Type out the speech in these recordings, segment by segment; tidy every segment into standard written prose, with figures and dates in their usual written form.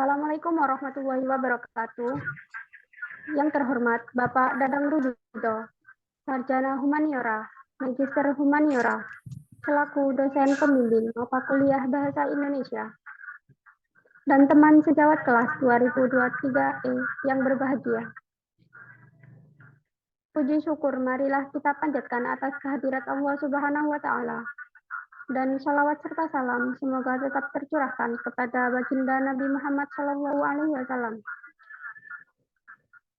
Assalamualaikum warahmatullahi wabarakatuh. Yang terhormat Bapak Dadang Rudido, Sarjana Humaniora, Magister Humaniora, selaku dosen pembimbing mata kuliah Bahasa Indonesia, dan teman sejawat kelas 2023E yang berbahagia. Puji syukur marilah kita panjatkan atas kehadirat Allah Subhanahu wa Ta'ala, dan shalawat serta salam semoga tetap tercurahkan kepada baginda Nabi Muhammad SAW.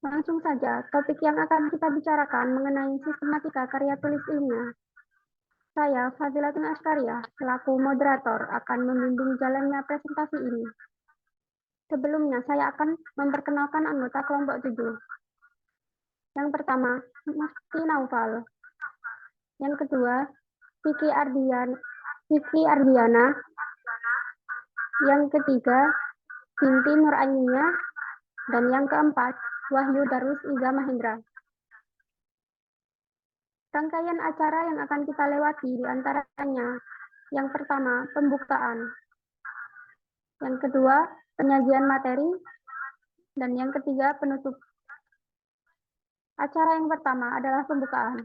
Langsung saja, topik yang akan kita bicarakan mengenai sistematika karya tulis ilmiah. Saya, Fadilatun Askariah, selaku moderator akan membimbing jalannya presentasi ini. Sebelumnya, saya akan memperkenalkan anggota kelompok 7. Yang pertama, Mufti Naufal. Yang kedua, Vicky Ardiana. Yang ketiga, Binti Nurainia. Dan yang keempat, Wahyu Darus Iza Mahendra. Rangkaian acara yang akan kita lewati di antaranya, yang pertama, pembukaan. Yang kedua, penyajian materi. Dan yang ketiga, penutup. Acara yang pertama adalah pembukaan.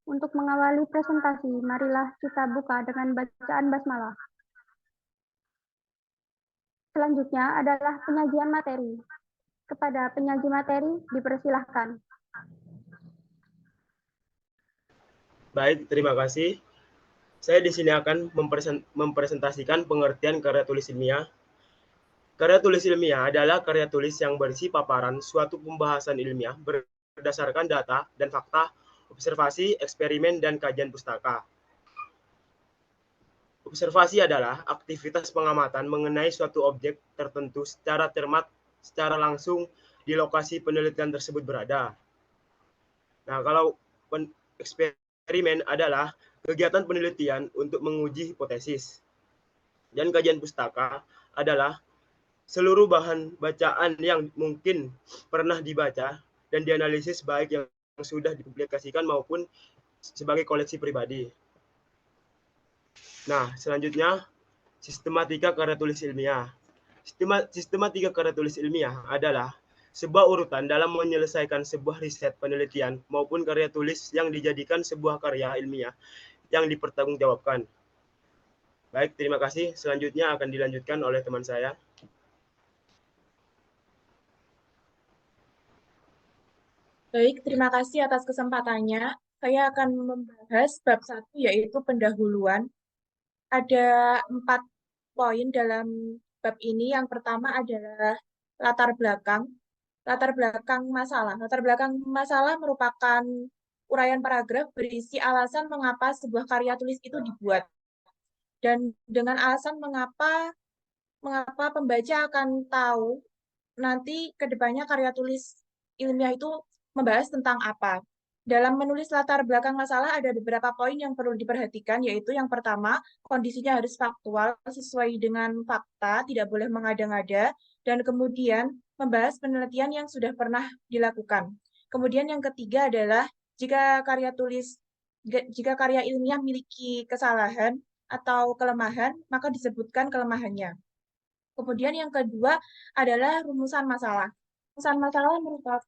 Untuk mengawali presentasi, marilah kita buka dengan bacaan basmalah. Selanjutnya adalah penyajian materi. Kepada penyaji materi, dipersilahkan. Baik, terima kasih. Saya di sini akan mempresentasikan pengertian karya tulis ilmiah. Karya tulis ilmiah adalah karya tulis yang berisi paparan suatu pembahasan ilmiah berdasarkan data dan fakta, observasi, eksperimen, dan kajian pustaka. Observasi adalah aktivitas pengamatan mengenai suatu objek tertentu secara cermat, secara langsung di lokasi penelitian tersebut berada. Nah, kalau eksperimen adalah kegiatan penelitian untuk menguji hipotesis. Dan kajian pustaka adalah seluruh bahan bacaan yang mungkin pernah dibaca dan dianalisis baik yang sudah dipublikasikan maupun sebagai koleksi pribadi. Nah, selanjutnya sistematika karya tulis ilmiah. Sistematika karya tulis ilmiah adalah sebuah urutan dalam menyelesaikan sebuah riset penelitian maupun karya tulis yang dijadikan sebuah karya ilmiah yang dipertanggungjawabkan. Baik, terima kasih. Selanjutnya akan dilanjutkan oleh teman saya. Baik, terima kasih atas kesempatannya. Saya akan membahas bab 1, yaitu pendahuluan. Ada 4 poin dalam bab ini. Yang pertama adalah latar belakang. Latar belakang masalah. Latar belakang masalah merupakan uraian paragraf berisi alasan mengapa sebuah karya tulis itu dibuat. Dan dengan alasan mengapa pembaca akan tahu nanti ke depannya karya tulis ilmiah itu membahas tentang apa. Dalam menulis latar belakang masalah ada beberapa poin yang perlu diperhatikan, yaitu yang pertama, kondisinya harus faktual, sesuai dengan fakta, tidak boleh mengada-ngada, dan kemudian membahas penelitian yang sudah pernah dilakukan. Kemudian yang ketiga adalah jika karya ilmiah memiliki kesalahan atau kelemahan, maka disebutkan kelemahannya. Kemudian yang kedua adalah rumusan masalah. Rumusan masalah merupakan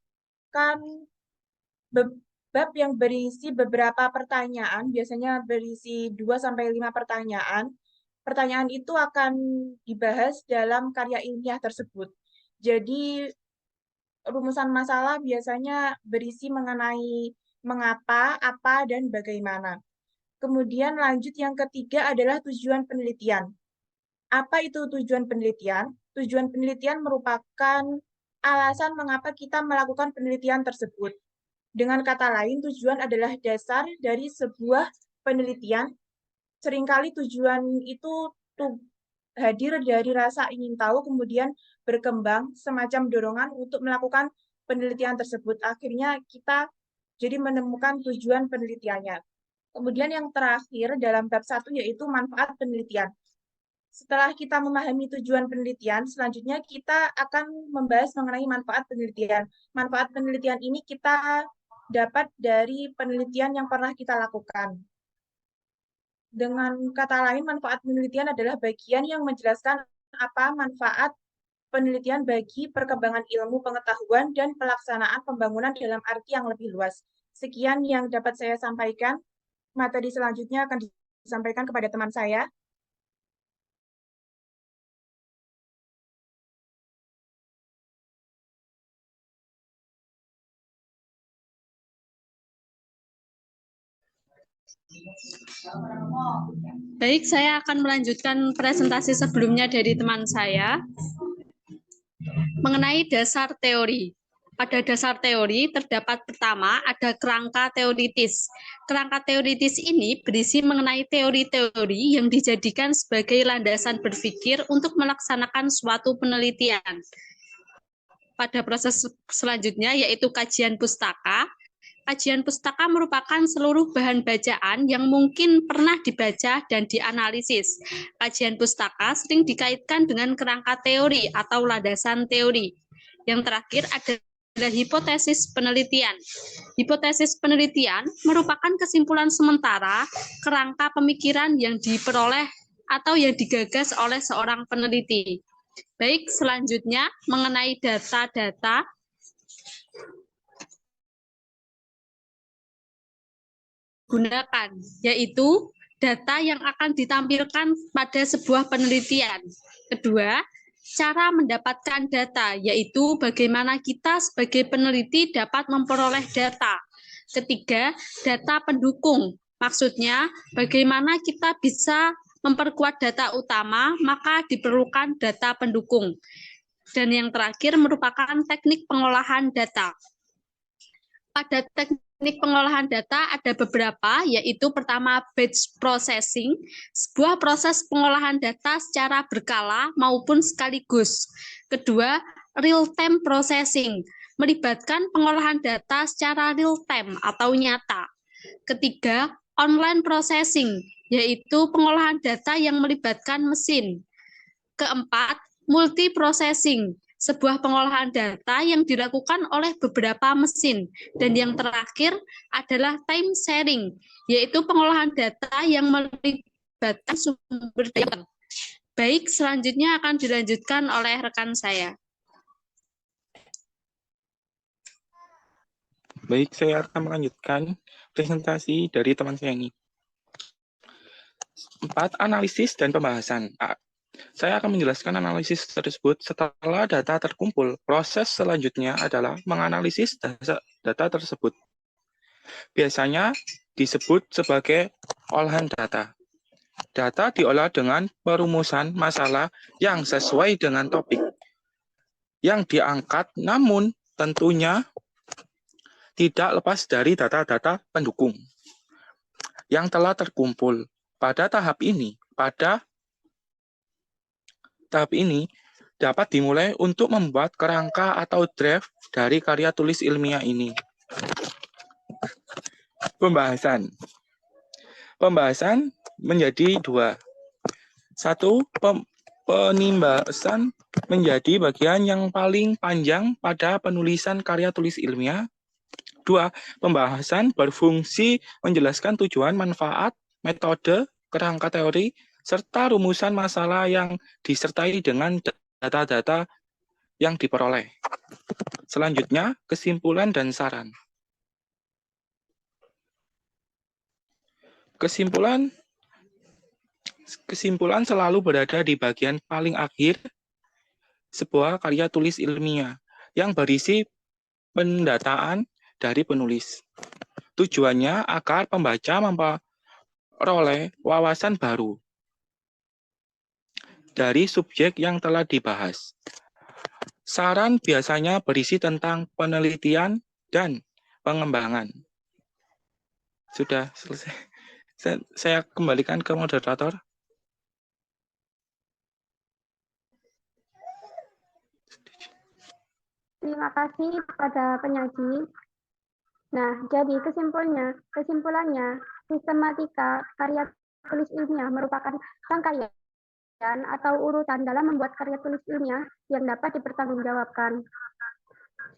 bab yang berisi beberapa pertanyaan, biasanya berisi 2-5 pertanyaan. Pertanyaan itu akan dibahas dalam karya ilmiah tersebut. Jadi rumusan masalah biasanya berisi mengenai mengapa, apa, dan bagaimana. Kemudian lanjut yang ketiga adalah tujuan penelitian. Apa itu tujuan penelitian? Tujuan penelitian merupakan alasan mengapa kita melakukan penelitian tersebut. Dengan kata lain, tujuan adalah dasar dari sebuah penelitian. Seringkali tujuan itu hadir dari rasa ingin tahu, kemudian berkembang semacam dorongan untuk melakukan penelitian tersebut. Akhirnya kita jadi menemukan tujuan penelitiannya. Kemudian yang terakhir dalam bab 1 yaitu manfaat penelitian. Setelah kita memahami tujuan penelitian, selanjutnya kita akan membahas mengenai manfaat penelitian. Manfaat penelitian ini kita dapat dari penelitian yang pernah kita lakukan. Dengan kata lain, manfaat penelitian adalah bagian yang menjelaskan apa manfaat penelitian bagi perkembangan ilmu pengetahuan dan pelaksanaan pembangunan dalam arti yang lebih luas. Sekian yang dapat saya sampaikan. Materi selanjutnya akan disampaikan kepada teman saya. Baik, saya akan melanjutkan presentasi sebelumnya dari teman saya mengenai dasar teori. Pada dasar teori terdapat pertama ada kerangka teoritis. Kerangka teoritis ini berisi mengenai teori-teori yang dijadikan sebagai landasan berpikir untuk melaksanakan suatu penelitian. Pada proses selanjutnya yaitu kajian pustaka. Kajian pustaka merupakan seluruh bahan bacaan yang mungkin pernah dibaca dan dianalisis. Kajian pustaka sering dikaitkan dengan kerangka teori atau landasan teori. Yang terakhir adalah hipotesis penelitian. Hipotesis penelitian merupakan kesimpulan sementara kerangka pemikiran yang diperoleh atau yang digagas oleh seorang peneliti. Baik, selanjutnya mengenai data-data. Gunakan, yaitu data yang akan ditampilkan pada sebuah penelitian. Kedua, cara mendapatkan data, yaitu bagaimana kita sebagai peneliti dapat memperoleh data. Ketiga, data pendukung, maksudnya bagaimana kita bisa memperkuat data utama, maka diperlukan data pendukung. Dan yang terakhir merupakan teknik pengolahan data. Pada teknik pengolahan data ada beberapa, yaitu pertama batch processing, sebuah proses pengolahan data secara berkala maupun sekaligus. Kedua, real-time processing, melibatkan pengolahan data secara real-time atau nyata. Ketiga, online processing, yaitu pengolahan data yang melibatkan mesin. Keempat, multiprocessing, sebuah pengolahan data yang dilakukan oleh beberapa mesin. Dan yang terakhir adalah time sharing, yaitu pengolahan data yang melibatkan sumber daya. Baik, selanjutnya akan dilanjutkan oleh rekan saya. Baik, saya akan melanjutkan presentasi dari teman saya ini. 4. Analisis dan pembahasan. Saya akan menjelaskan analisis tersebut setelah data terkumpul. Proses selanjutnya adalah menganalisis data tersebut. Biasanya disebut sebagai olahan data. Data diolah dengan perumusan masalah yang sesuai dengan topik yang diangkat, namun tentunya tidak lepas dari data-data pendukung yang telah terkumpul. Pada tahap ini dapat dimulai untuk membuat kerangka atau draft dari karya tulis ilmiah ini. Pembahasan menjadi 2. 1. Penimbasan menjadi bagian yang paling panjang pada penulisan karya tulis ilmiah. 2. Pembahasan berfungsi menjelaskan tujuan, manfaat, metode, kerangka teori, serta rumusan masalah yang disertai dengan data-data yang diperoleh. Selanjutnya, kesimpulan dan saran. Kesimpulan selalu berada di bagian paling akhir sebuah karya tulis ilmiah yang berisi pendataan dari penulis. Tujuannya agar pembaca memperoleh wawasan baru dari subjek yang telah dibahas. Saran biasanya berisi tentang penelitian dan pengembangan. Sudah selesai. Saya kembalikan ke moderator. Terima kasih kepada penyaji. Nah, jadi kesimpulannya, sistematika karya tulis ilmiah merupakan rangkaian atau urutan dalam membuat karya tulis ilmiah yang dapat dipertanggungjawabkan.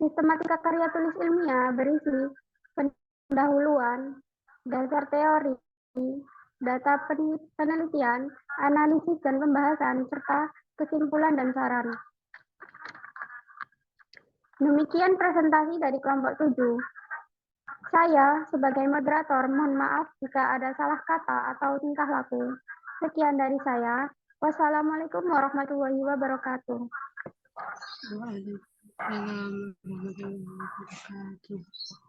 Sistematika karya tulis ilmiah berisi pendahuluan, dasar teori, data penelitian, analisis dan pembahasan, serta kesimpulan dan saran. Demikian presentasi dari kelompok 7. Saya sebagai moderator mohon maaf jika ada salah kata atau tingkah laku. Sekian dari saya. Wassalamualaikum warahmatullahi wabarakatuh. Waalaikumsalam warahmatullahi wabarakatuh.